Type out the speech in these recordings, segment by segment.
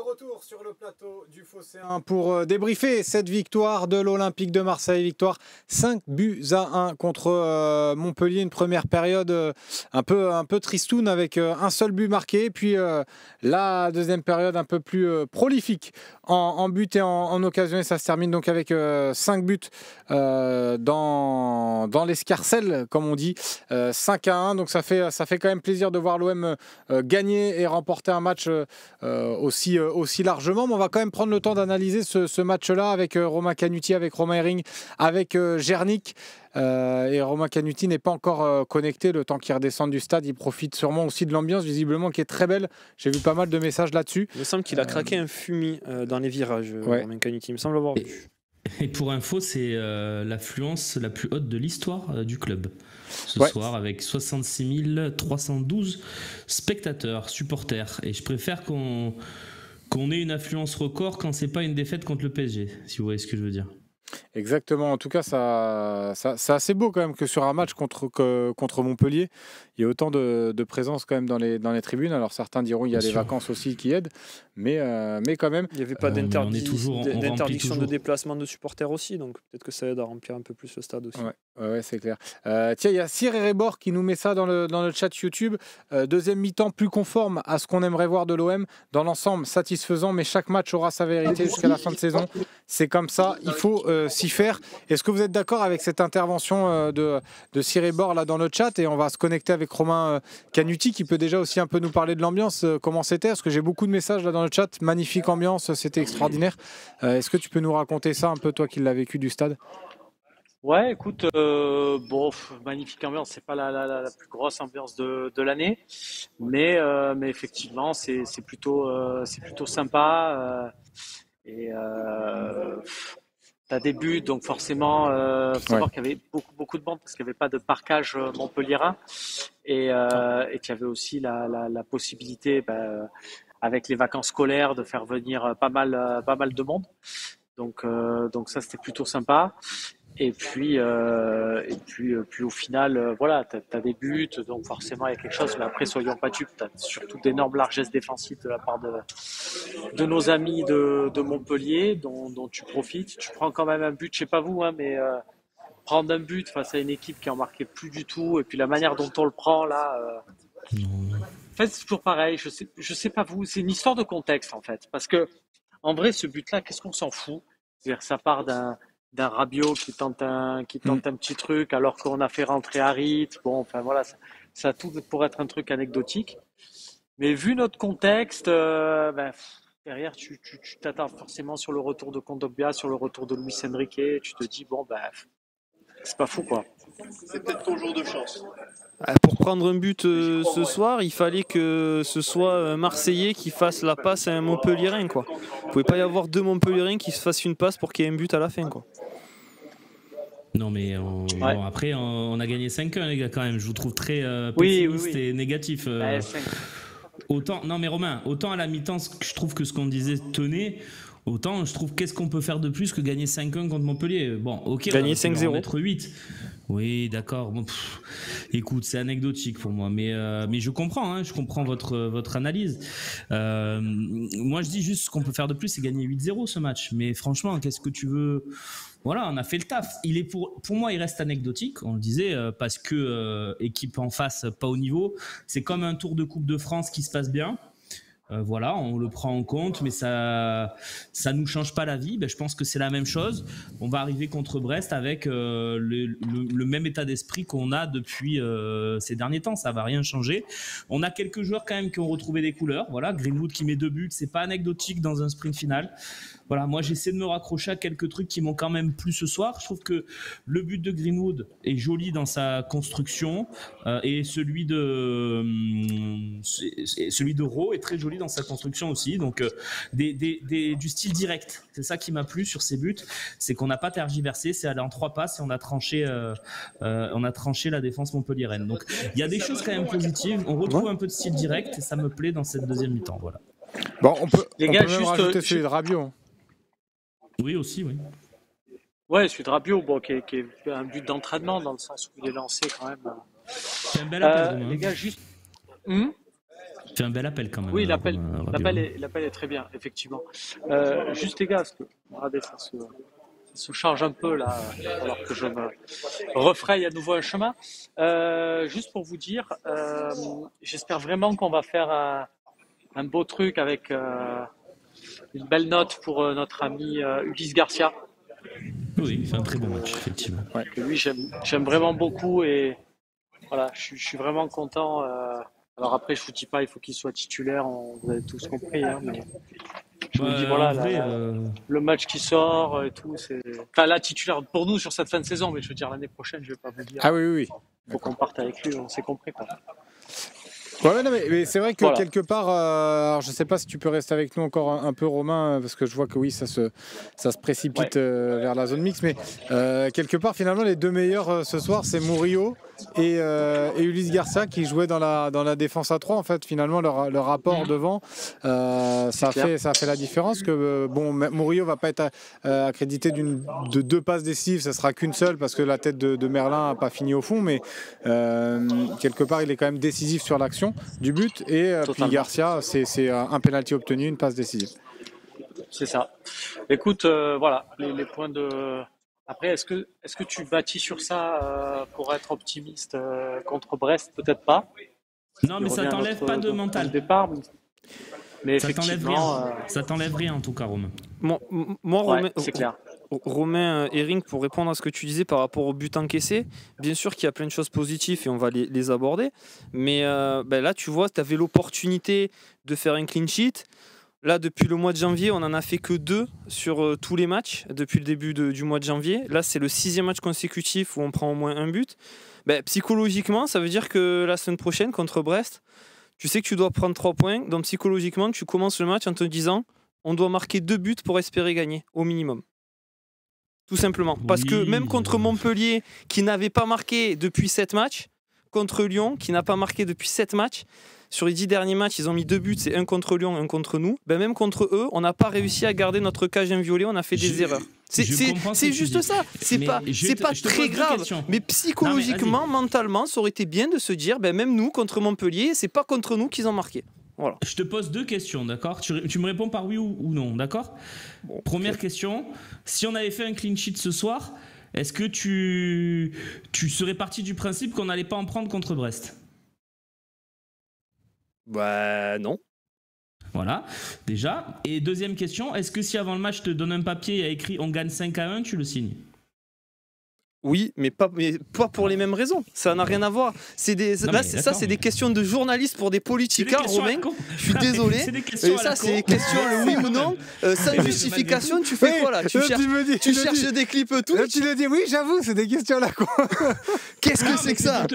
retour sur le plateau du Phocéen pour débriefer cette victoire de l'Olympique de Marseille. Victoire 5-1 contre Montpellier. Une première période un peu tristoune avec un seul but marqué. Puis la deuxième période un peu plus prolifique en but et en occasion. Et ça se termine donc avec 5 buts dans l'escarcelle, comme on dit. 5-1. Donc ça fait quand même plaisir de voir l'OM gagner et remporter un match aussi largement, mais on va quand même prendre le temps d'analyser ce match-là avec Romain Canutti, avec Romain Herring, avec Gernik. Et Romain Canutti n'est pas encore connecté, le temps qu'il redescende du stade. Il profite sûrement aussi de l'ambiance, visiblement, qui est très belle. J'ai vu pas mal de messages là-dessus. Il me semble qu'il a craqué un fumier dans les virages, ouais. Romain Canutti. Il me semble avoir vu. Et pour info, c'est l'affluence la plus haute de l'histoire du club. Ce soir, avec 66 312 spectateurs, supporters. Et je préfère qu'on ait une affluence record quand c'est pas une défaite contre le PSG, si vous voyez ce que je veux dire. Exactement. En tout cas, c'est assez beau quand même que sur un match contre Montpellier, il y a autant de présence quand même dans les tribunes. Alors certains diront qu'il y a les vacances aussi qui aident, mais quand même. Il n'y avait pas d'interdiction de déplacement de supporters aussi, donc peut-être que ça aide à remplir un peu plus le stade aussi. Ouais, c'est clair. Tiens, il y a Cyr Erebor qui nous met ça dans le chat YouTube. Deuxième mi-temps plus conforme à ce qu'on aimerait voir de l'OM. Dans l'ensemble, satisfaisant, mais chaque match aura sa vérité jusqu'à la fin de saison. C'est comme ça, il faut s'y faire. Est-ce que vous êtes d'accord avec cette intervention de Cyr Erebor là dans le chat? Et on va se connecter avec Romain Canutti qui peut déjà aussi un peu nous parler de l'ambiance, comment c'était, parce que j'ai beaucoup de messages là dans le chat. Magnifique ambiance, c'était extraordinaire. Est-ce que tu peux nous raconter ça un peu, toi qui l'as vécu du stade? Ouais, écoute, magnifique ambiance, c'est pas la plus grosse ambiance de l'année, mais effectivement, c'est plutôt sympa. T'as des buts, donc forcément, faut savoir qu'il y avait beaucoup de bandes parce qu'il n'y avait pas de parquage montpelliérain, et qu'il y avait aussi la possibilité, avec les vacances scolaires, de faire venir pas mal de monde. Donc ça, c'était plutôt sympa. Et puis au final, voilà, t'as des buts, donc forcément il y a quelque chose. Mais après, soyons pas dupes, t'as surtout d'énormes largesses défensives de la part de nos amis de Montpellier, dont tu profites. Tu prends quand même un but, je sais pas vous, mais prendre un but face à une équipe qui en marquait plus du tout, et puis la manière dont on le prend là. En fait, c'est toujours pareil. Je sais pas vous. C'est une histoire de contexte en fait, parce que en vrai, ce but-là, qu'est-ce qu'on s'en fout? C'est-à-dire, ça part d'un Rabiot qui tente un petit truc alors qu'on a fait rentrer Harit. Bon, enfin voilà, ça a tout pour être un truc anecdotique. Mais vu notre contexte, derrière, tu t'attends forcément sur le retour de Kondogbia, sur le retour de Luis Enrique. Tu te dis, c'est pas fou, quoi. C'est peut-être ton jour de chance. Pour prendre un but ce soir, il fallait que ce soit un Marseillais qui fasse la passe à un Montpellierin, quoi. Il ne pouvait pas y avoir deux Montpellierins qui se fassent une passe pour qu'il y ait un but à la fin, quoi. Non, mais bon, après, on a gagné 5-1, les gars, quand même. Je vous trouve très pessimiste et négatif. Autant, non, mais Romain, autant à la mi-temps, je trouve que ce qu'on disait tenait. Autant, je trouve, qu'est-ce qu'on peut faire de plus que gagner 5-1 contre Montpellier? Bon, ok, gagner 5-0. On va mettre 8. Oui, d'accord. Bon, écoute, c'est anecdotique pour moi, mais je comprends votre analyse. Moi, je dis juste ce qu'on peut faire de plus, c'est gagner 8-0 ce match. Mais franchement, qu'est-ce que tu veux? Voilà, on a fait le taf. Pour moi, il reste anecdotique. On le disait parce que équipe en face pas au niveau. C'est comme un tour de Coupe de France qui se passe bien. Voilà, on le prend en compte, mais ça nous change pas la vie. Je pense que c'est la même chose. On va arriver contre Brest avec le même état d'esprit qu'on a depuis ces derniers temps. Ça va rien changer. On a quelques joueurs quand même qui ont retrouvé des couleurs. Voilà, Greenwood qui met 2 buts, c'est pas anecdotique dans un sprint final. Voilà, moi j'essaie de me raccrocher à quelques trucs qui m'ont quand même plu ce soir. Je trouve que le but de Greenwood est joli dans sa construction et celui de Rowe est très joli dans sa construction aussi. Donc du style direct. C'est ça qui m'a plu sur ces buts, c'est qu'on n'a pas tergiversé, c'est aller en 3 passes et on a tranché la défense montpelliéraine. Donc il y a des choses quand même positives. On retrouve un peu de style direct et ça me plaît dans cette deuxième mi-temps. Voilà. Bon, on peut même rajouter celui de Rabiot. Oui, aussi, oui. Ouais, celui de Rabiot, qui est un but d'entraînement dans le sens où il est lancé quand même. C'est un bel appel, les gars, juste. C'est un bel appel quand même. Oui, Romain Rabiot. l'appel est très bien, effectivement. Juste les gars, parce que regardez, ça se charge un peu là, alors que je me refraye à nouveau un chemin. Juste pour vous dire, j'espère vraiment qu'on va faire un beau truc avec une belle note pour notre ami Ulysse Garcia. Oui, il fait un très bon match, effectivement. Ouais, que lui, j'aime vraiment beaucoup et voilà, je suis vraiment content. Alors après, je vous dis pas, il faut qu'il soit titulaire, vous avez tous compris, hein, mais je me dis voilà, En vrai, le match qui sort et tout, c'est. Enfin, là, titulaire pour nous sur cette fin de saison, mais je veux dire l'année prochaine, je vais pas vous dire. Ah oui. Faut qu'on parte avec lui, on s'est compris quoi. Ouais, non, mais c'est vrai que Voilà. quelque part, alors je sais pas si tu peux rester avec nous encore un peu, Romain, parce que je vois que oui, ça se précipite vers la zone mixte, mais quelque part, finalement, les deux meilleurs ce soir, c'est Murillo et Ulysse Garcia qui jouaient dans la défense à 3. En fait, finalement, leur rapport devant, ça a fait la différence. Que bon, Murillo va pas être accrédité de 2 passes décisives, ça sera qu'une seule parce que la tête de Merlin n'a pas fini au fond, mais quelque part, il est quand même décisif sur l'action du but et puis Garcia, c'est un penalty obtenu, une passe décisive. C'est ça. Écoute, voilà, les points de. Après, est-ce que tu bâtis sur ça pour être optimiste contre Brest? Peut-être pas. non, mais ça t'enlève pas de mental. Départ, mais Ça t'enlève effectivement, rien. Ça t'enlève rien en tout cas, Romain. Moi, ouais, c'est clair. Romain et Ring, pour répondre à ce que tu disais par rapport au but encaissé, bien sûr qu'il y a plein de choses positives et on va les aborder. Mais là, tu vois, tu avais l'opportunité de faire un clean sheet. Là, depuis le mois de janvier, on n'en a fait que 2 sur tous les matchs depuis le début du mois de janvier. Là, c'est le 6e match consécutif où on prend au moins un but. Psychologiquement, ça veut dire que la semaine prochaine, contre Brest, tu sais que tu dois prendre 3 points. Donc psychologiquement, tu commences le match en te disant on doit marquer 2 buts pour espérer gagner, au minimum. Tout simplement. Parce que même contre Montpellier, qui n'avait pas marqué depuis 7 matchs, contre Lyon, qui n'a pas marqué depuis 7 matchs, sur les 10 derniers matchs, ils ont mis 2 buts, c'est un contre Lyon, un contre nous. Même contre eux, on n'a pas réussi à garder notre cage inviolée, on a fait des erreurs. C'est juste ça. C'est pas très grave. Mais psychologiquement, mentalement, ça aurait été bien de se dire, même nous, contre Montpellier, c'est pas contre nous qu'ils ont marqué. Voilà. Je te pose 2 questions, d'accord? Tu me réponds par oui ou non, d'accord? Première question, si on avait fait un clean sheet ce soir, est-ce que tu serais parti du principe qu'on n'allait pas en prendre contre Brest? Non. Voilà, déjà. Et deuxième question, est-ce que si avant le match je te donne un papier et il y a écrit on gagne 5-1, tu le signes? Oui, mais pas pour les mêmes raisons. Ça n'a rien à voir. C'est des questions de journalistes pour des politiciens, Romain. Je suis désolé. C'est des questions et ça, c'est des questions le oui ou non. Sans justification, tu fais quoi là? Tu cherches des clips tout. Tu le dis, oui, j'avoue, c'est des questions là. Qu'est-ce que c'est que ça?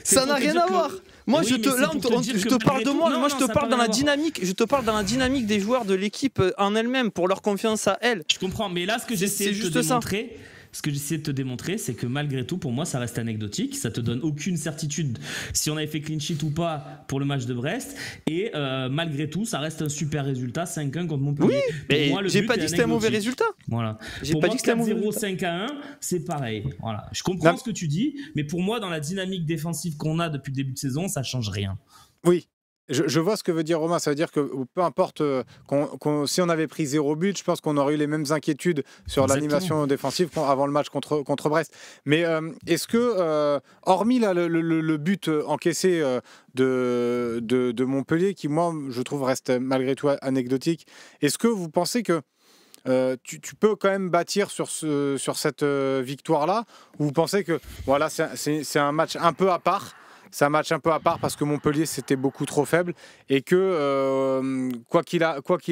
Ça n'a rien à voir. Moi, je te parle de moi. Moi, je te parle dans la dynamique. Je te parle dans la dynamique des joueurs de l'équipe en elle-même pour leur confiance à elle. Je comprends, mais là, ce que j'essaie de te démontrer, c'est que malgré tout, pour moi, ça reste anecdotique. Ça te donne aucune certitude si on avait fait clean sheet ou pas pour le match de Brest. Et malgré tout, ça reste un super résultat, 5-1 contre Montpellier. Oui, mais j'ai pas dit que c'était un mauvais résultat. Voilà. J'ai pour pas moi, dit que c'était un mauvais 4-0, 5-1, c'est pareil. Voilà. Je comprends ce que tu dis, mais pour moi, dans la dynamique défensive qu'on a depuis le début de saison, ça change rien. Oui. Je vois ce que veut dire Romain, ça veut dire que peu importe, si on avait pris 0 but, je pense qu'on aurait eu les mêmes inquiétudes sur l'animation défensive avant le match contre Brest. Mais est-ce que, hormis là, le but encaissé de Montpellier, qui moi je trouve reste malgré tout anecdotique, est-ce que vous pensez que tu peux quand même bâtir sur cette victoire-là, ou vous pensez que voilà, c'est un match un peu à part? C'est un match un peu à part parce que Montpellier c'était beaucoup trop faible et que quoi qu'il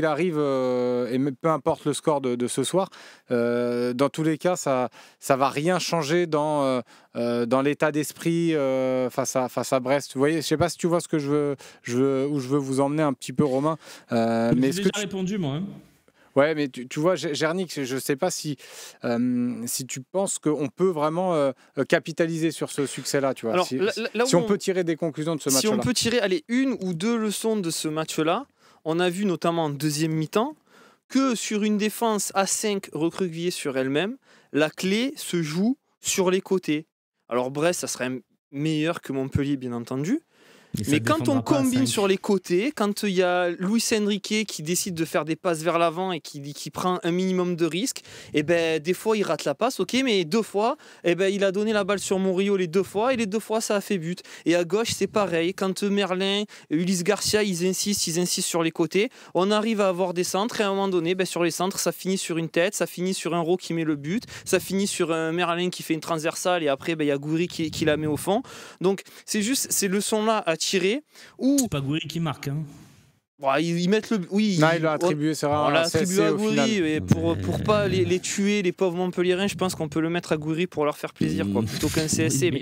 arrive et peu importe le score de ce soir, dans tous les cas ça va rien changer dans l'état d'esprit face à Brest. Vous voyez, je sais pas si tu vois ce que où je veux vous emmener un petit peu, Romain. Mais j'ai déjà répondu moi. Hein. Ouais, mais tu vois, Gernik, je ne sais pas si tu penses qu'on peut vraiment capitaliser sur ce succès-là. Tu vois. Alors, si on peut tirer des conclusions de ce match-là. Si on peut tirer 1 ou 2 leçons de ce match-là, on a vu notamment en deuxième mi-temps que sur une défense à 5 recroquevillée sur elle-même, la clé se joue sur les côtés. Alors Brest, ça serait meilleur que Montpellier, bien entendu. Mais quand on combine sur les côtés, quand il y a Luis Enrique qui décide de faire des passes vers l'avant et qui prend un minimum de risque, et ben des fois il rate la passe, ok, mais 2 fois, et ben il a donné la balle sur Murillo les 2 fois et les 2 fois ça a fait but. Et à gauche c'est pareil, quand Merlin, Ulysse Garcia ils insistent sur les côtés, on arrive à avoir des centres et à un moment donné, ben, sur les centres ça finit sur une tête, ça finit sur un Raw qui met le but, ça finit sur un Merlin qui fait une transversale et après ben, il y a Gouiri qui la met au fond. Donc c'est juste ces leçons là à tirer. C'est pas Gouiri qui marque, hein. Bon, ils mettent le. Oui, non, il l'a attribué, c'est rare. On l'a attribué à Gouiri. Et pour pas les tuer, les pauvres Montpelliérains, je pense qu'on peut le mettre à Gouiri pour leur faire plaisir, quoi, plutôt qu'un CSC. Mais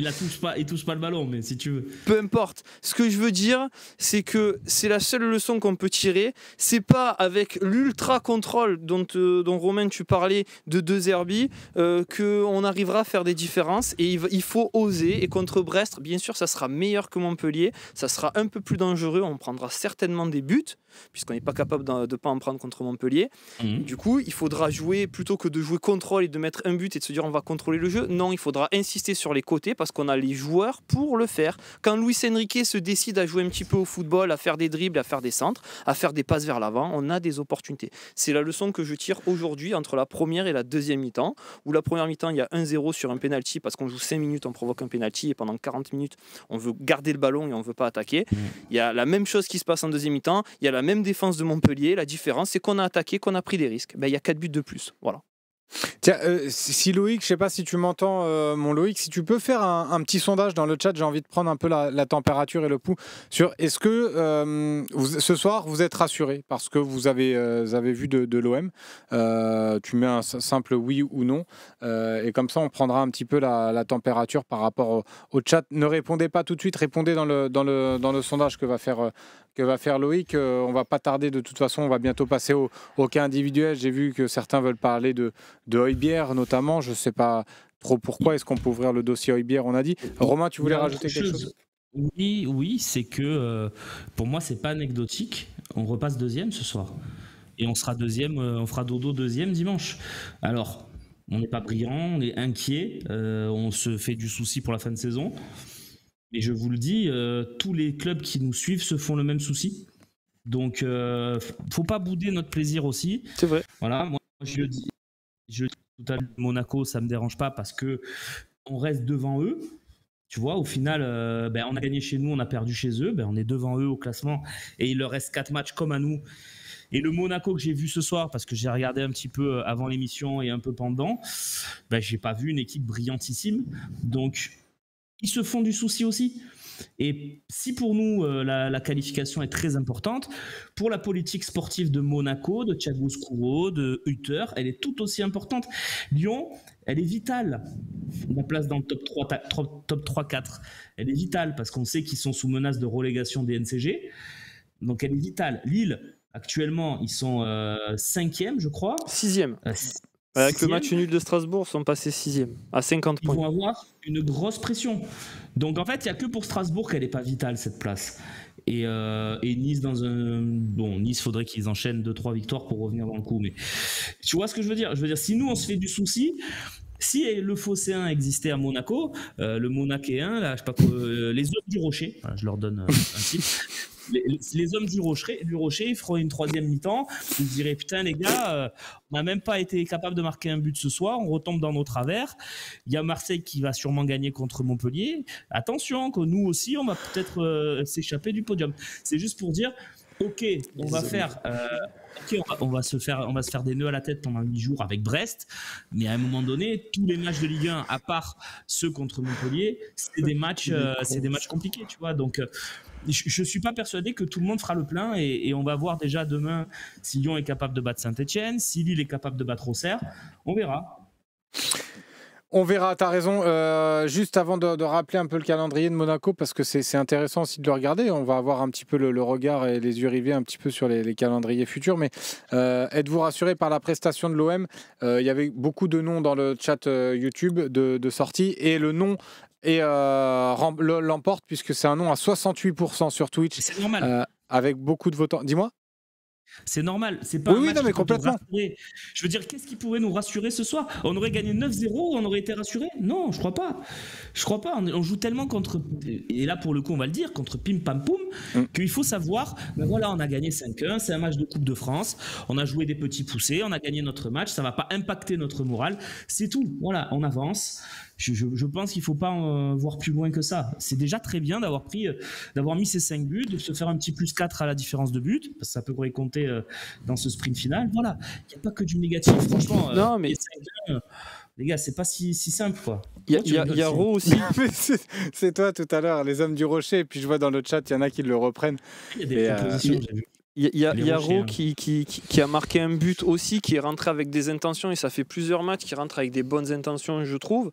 il touche pas le ballon, mais si tu veux. Peu importe. Ce que je veux dire, c'est que c'est la seule leçon qu'on peut tirer. C'est pas avec l'ultra contrôle dont Romain tu parlais de 2 Herbie qu'on arrivera à faire des différences. Et il faut oser. Et contre Brest, bien sûr, ça sera meilleur que Montpellier. Ça sera un peu plus dangereux. On prendra certainement des buts, puisqu'on n'est pas capable de ne pas en prendre contre Montpellier. Du coup, il faudra jouer, plutôt que de jouer contrôle et de mettre un but et de se dire on va contrôler le jeu, non, il faudra insister sur les côtés parce qu'on a les joueurs pour le faire. Quand Luis Enrique se décide à jouer un petit peu au football, à faire des dribbles, à faire des centres, à faire des passes vers l'avant, on a des opportunités. C'est la leçon que je tire aujourd'hui entre la première et la deuxième mi-temps, où la première mi-temps, il y a 1-0 sur un penalty parce qu'on joue 5 minutes, on provoque un penalty et pendant 40 minutes, on veut garder le ballon et on ne veut pas attaquer. Il y a la même chose qui se passe en deuxième mi-temps, il y a la même défense de Montpellier, la différence c'est qu'on a attaqué, qu'on a pris des risques. Ben, il y a 4 buts de plus, voilà. Tiens, si Loïc, je sais pas si tu m'entends, mon Loïc, si tu peux faire un petit sondage dans le chat, j'ai envie de prendre un peu la température et le pouls sur est-ce que ce soir vous êtes rassuré parce que vous avez vu de l'OM, tu mets un simple oui ou non et comme ça on prendra un petit peu la température par rapport au chat. Ne répondez pas tout de suite, répondez dans le sondage que va faire Loïc. On va pas tarder, de toute façon on va bientôt passer au cas individuel. J'ai vu que certains veulent parler de Højbjerg notamment, je ne sais pas trop pourquoi. Est-ce qu'on peut ouvrir le dossier Højbjerg, on a dit. Romain, tu voulais rajouter quelque chose? Oui, c'est que pour moi c'est pas anecdotique, on repasse deuxième ce soir et on sera deuxième, on fera dodo deuxième dimanche. Alors on n'est pas brillant, on est inquiet, on se fait du souci pour la fin de saison, mais je vous le dis, tous les clubs qui nous suivent se font le même souci, donc faut pas bouder notre plaisir aussi. C'est vrai. Voilà, moi je le dis tout à l'heure, Monaco, ça me dérange pas parce que on reste devant eux. Tu vois, au final, on a gagné chez nous, on a perdu chez eux. On est devant eux au classement et il leur reste 4 matchs comme à nous. Et le Monaco que j'ai vu ce soir, parce que j'ai regardé un petit peu avant l'émission et un peu pendant, j'ai pas vu une équipe brillantissime. Donc, ils se font du souci aussi. Et si pour nous, la qualification est très importante, pour la politique sportive de Monaco, de Thiago Scuro, de Hutter, elle est tout aussi importante. Lyon, elle est vitale. La place dans le top 3-4, elle est vitale parce qu'on sait qu'ils sont sous menace de relégation des NCG. Donc elle est vitale. Lille, actuellement, ils sont 5e, je crois. 6e. Avec le match nul de Strasbourg, ils sont passés 6e, à 50 points. Ils vont avoir une grosse pression. Donc en fait, il n'y a que pour Strasbourg qu'elle n'est pas vitale, cette place. Et Nice, Nice, faudrait qu'ils enchaînent 2-3 victoires pour revenir dans le coup. Mais tu vois ce que je veux dire ? Je veux dire, si nous, on se fait du souci, si le Phocéen existait à Monaco, le Monakéen, là, je sais pas quoi, les hommes du Rocher, voilà, je leur donne un titre. Les hommes du Rocher, ils feront une 3e mi-temps. Ils diraient putain les gars, on n'a même pas été capable de marquer un but ce soir, on retombe dans nos travers. Il y a Marseille qui va sûrement gagner contre Montpellier. Attention, que nous aussi on va peut-être s'échapper du podium. C'est juste pour dire ok, on va se faire des nœuds à la tête pendant 8 jours avec Brest, mais à un moment donné, tous les matchs de Ligue 1, à part ceux contre Montpellier, c'est des matchs compliqués, tu vois. Donc je ne suis pas persuadé que tout le monde fera le plein et on va voir déjà demain si Lyon est capable de battre Saint-Etienne, si Lille est capable de battre Auxerre, on verra. On verra, tu as raison. Juste avant de rappeler un peu le calendrier de Monaco, parce que c'est intéressant aussi de le regarder, on va avoir un petit peu le regard et les yeux rivés un petit peu sur les calendriers futurs, mais êtes-vous rassurés par la prestation de l'OM ? Il y avait beaucoup de noms dans le chat YouTube de sortie, et le nom l'emporte, puisque c'est un nom à 68% sur Twitch. C'est normal. Avec beaucoup de votants. Dis-moi. C'est normal, c'est pas un Oui, match non, mais qui peut te complètement. rassurer. Je veux dire, qu'est-ce qui pourrait nous rassurer ce soir? On aurait gagné 9-0, on aurait été rassuré? Non, je crois pas. Je crois pas. On joue tellement contre, et là pour le coup on va le dire, contre Pim Pam Poum, qu'il faut savoir, ben voilà, on a gagné 5-1, c'est un match de Coupe de France, on a joué des petits poussés, on a gagné notre match, ça va pas impacter notre morale, c'est tout. Voilà, on avance. Je pense qu'il faut pas voir plus loin que ça. C'est déjà très bien d'avoir mis ces 5 buts, de se faire un petit plus 4 à la différence de but, parce que ça pourrait compter dans ce sprint final. Voilà, il n'y a pas que du négatif. Franchement, Non, mais les 5-1, les gars, c'est pas si simple, quoi. il y a Ro aussi. Mais c'est toi tout à l'heure, les hommes du rocher, et puis je vois dans le chat, il y en a qui le reprennent. Il y a des Et, propositions, j'ai vu. Il y a Les rochers, Ro hein. qui a marqué un but aussi, qui est rentré avec des intentions, et ça fait plusieurs matchs qui rentrent avec des bonnes intentions, je trouve.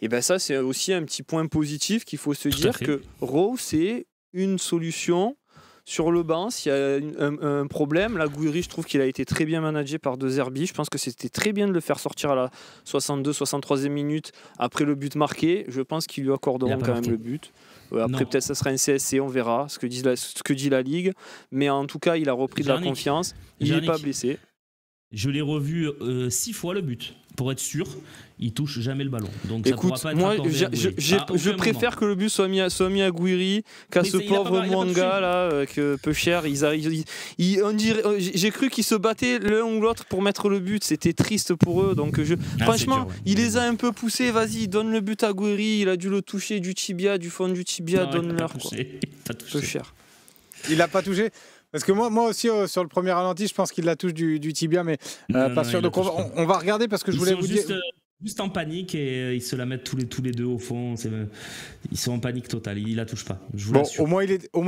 Et ben ça, c'est aussi un petit point positif qu'il faut se Tout à dire fait. que Ro, c'est une solution sur le banc. S'il y a un problème, la Gouiri, je trouve qu'il a été très bien managé par De Zerbi. Je pense que c'était très bien de le faire sortir à la 62-63e minute après le but marqué. Je pense qu'ils lui Il a accorderont pas quand même marqué. le but. Après, Non. peut-être ça sera un CSC, on verra ce que dit la Ligue. Mais en tout cas, il a repris de la Jarnik. confiance. Il n'est Jarnik. pas blessé. Je l'ai revu 6 fois le but, pour être sûr, il touche jamais le ballon. Donc ça pourra Écoute, pas être moi, accordé à Gouiri. À je aucun préfère moment. que le but soit mis à Gouiri qu'à Mais ce il a pas- pauvre il a pas Mwanga touché. là, que peu cher. On dirait, j'ai cru qu'ils se battaient l'un ou l'autre pour mettre le but. C'était triste pour eux. Donc franchement, dur, ouais. il les a un peu poussés. Vas-y, donne le but à Gouiri. Il a dû le toucher du tibia, du fond du tibia. Non, il a Donne-leur pas quoi. touché. Pas touché. Peu cher. Il l'a pas touché. Parce que moi aussi, sur le premier ralenti, je pense qu'il la touche du tibia, mais Non, pas non, sûr. il la Donc on, touche pas. on va regarder parce que je Ils voulais sont vous dire. juste en panique et ils se la mettent tous les deux au fond. Ils sont en panique totale. Ils la touchent pas. Je vous Bon, l'assure. au moins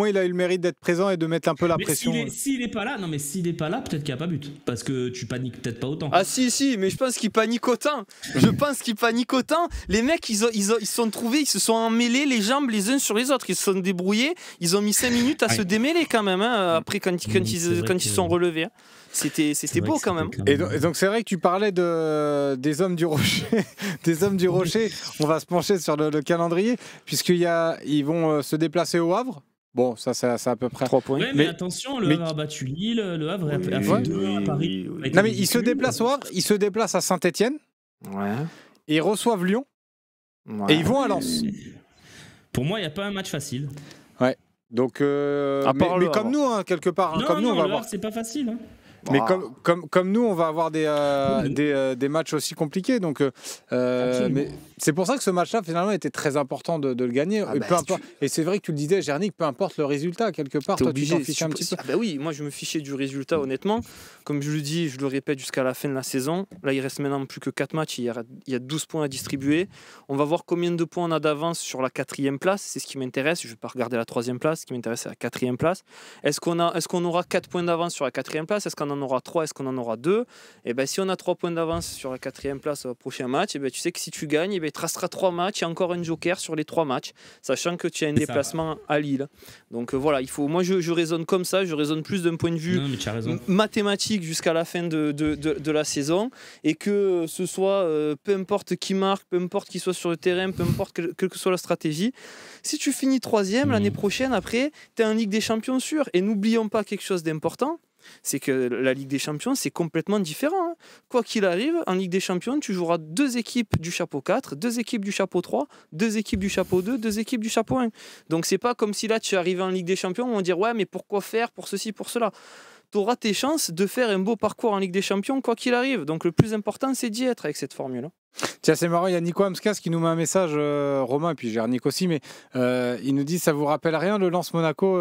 il a eu le mérite d'être présent et de mettre un peu la Mais pression. s'il est pas là, non mais s'il est pas là, peut-être qu'il n'y a pas but. Parce que tu paniques peut-être pas autant. Ah si, mais je pense qu'ils paniquent autant. Je pense qu'ils paniquent autant. Les mecs, ils se sont trouvés, ils se sont emmêlés les jambes les uns sur les autres. Ils se sont débrouillés. Ils ont mis 5 minutes à se démêler quand même, hein, après quand ils sont relevés. Hein. C'était beau quand même. Et donc c'est vrai que tu parlais des hommes du rocher, des hommes du rocher. On va se pencher sur le calendrier puisqu'ils vont se déplacer au Havre. Bon, ça c'est à peu près. 3 points. Ouais, mais attention, le Havre a battu Lille, le Havre a fait 2 à Paris. Non mais ils se déplacent au Havre, ils se déplacent à Saint-Étienne Ouais. et ils reçoivent Lyon Ouais. et ils vont à Lens. Pour moi, il n'y a pas un match facile. Donc, À part mais le comme Havre. nous, hein, quelque part, hein, Non, comme nous, non, on va le avoir. Havre, c'est pas facile. Hein. Mais Ah. comme nous, on va avoir des matchs aussi compliqués. Donc, mais c'est pour ça que ce match-là, finalement, était très important de le gagner. Ah Et, bah, peu importe, et c'est vrai que tu le disais, Gernick, peu importe le résultat, quelque part, T'es toi, tu obligé. t'en fiches un petit peu. Ah bah oui, moi je me fichais du résultat honnêtement. Comme je le dis, je le répète jusqu'à la fin de la saison. Là, il reste maintenant plus que 4 matchs. Il y a 12 points à distribuer. On va voir combien de points on a d'avance sur la 4e place. C'est ce qui m'intéresse. Je ne vais pas regarder la 3e place. Ce qui m'intéresse, c'est la 4e place. Est-ce qu'on aura 4 points d'avance sur la 4e place? Est-ce qu'on en aura 3? Est-ce qu'on en aura 2? Et ben, si on a 3 points d'avance sur la 4e place au prochain match, et ben, tu sais que si tu gagnes, et ben, il te restera 3 matchs. Il y a encore un joker sur les 3 matchs, sachant que tu as un déplacement à Lille. Donc voilà, moi je raisonne comme ça, je raisonne plus d'un point de vue Non, mais tu as raison. mathématique jusqu'à la fin de la saison, et que ce soit peu importe qui marque, peu importe qui soit sur le terrain, peu importe quelle que soit la stratégie, si tu finis 3e l'année prochaine, après, tu es en Ligue des Champions sûr. Et n'oublions pas quelque chose d'important, c'est que la Ligue des Champions, c'est complètement différent. Hein. Quoi qu'il arrive, en Ligue des Champions, tu joueras 2 équipes du chapeau 4, 2 équipes du chapeau 3, 2 équipes du chapeau 2, 2 équipes du chapeau 1. Donc c'est pas comme si là tu arrivais en Ligue des Champions, on va dire ouais mais pourquoi faire pour ceci, pour cela. Tu auras tes chances de faire un beau parcours en Ligue des Champions quoi qu'il arrive. Donc le plus important c'est d'y être avec cette formule. Tiens, c'est marrant, il y a Nico Amskas qui nous met un message, Romain, et puis Gernick aussi, mais il nous dit ça vous rappelle rien le Lens Monaco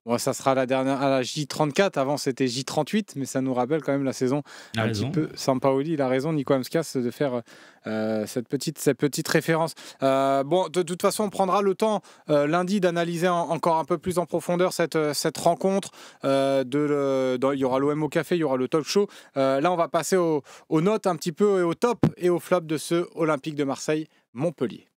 Bon, ça sera la dernière, à la J34, avant c'était J38, mais ça nous rappelle quand même la saison un petit peu. Sampaoli, il a raison, Nico Amskas, de faire cette petite référence. Bon, de toute façon, on prendra le temps lundi d'analyser encore un peu plus en profondeur cette rencontre. Il y aura l'OM au café, il y aura le talk show. Là, on va passer aux notes un petit peu et au top et au flop de ce Olympique de Marseille-Montpellier.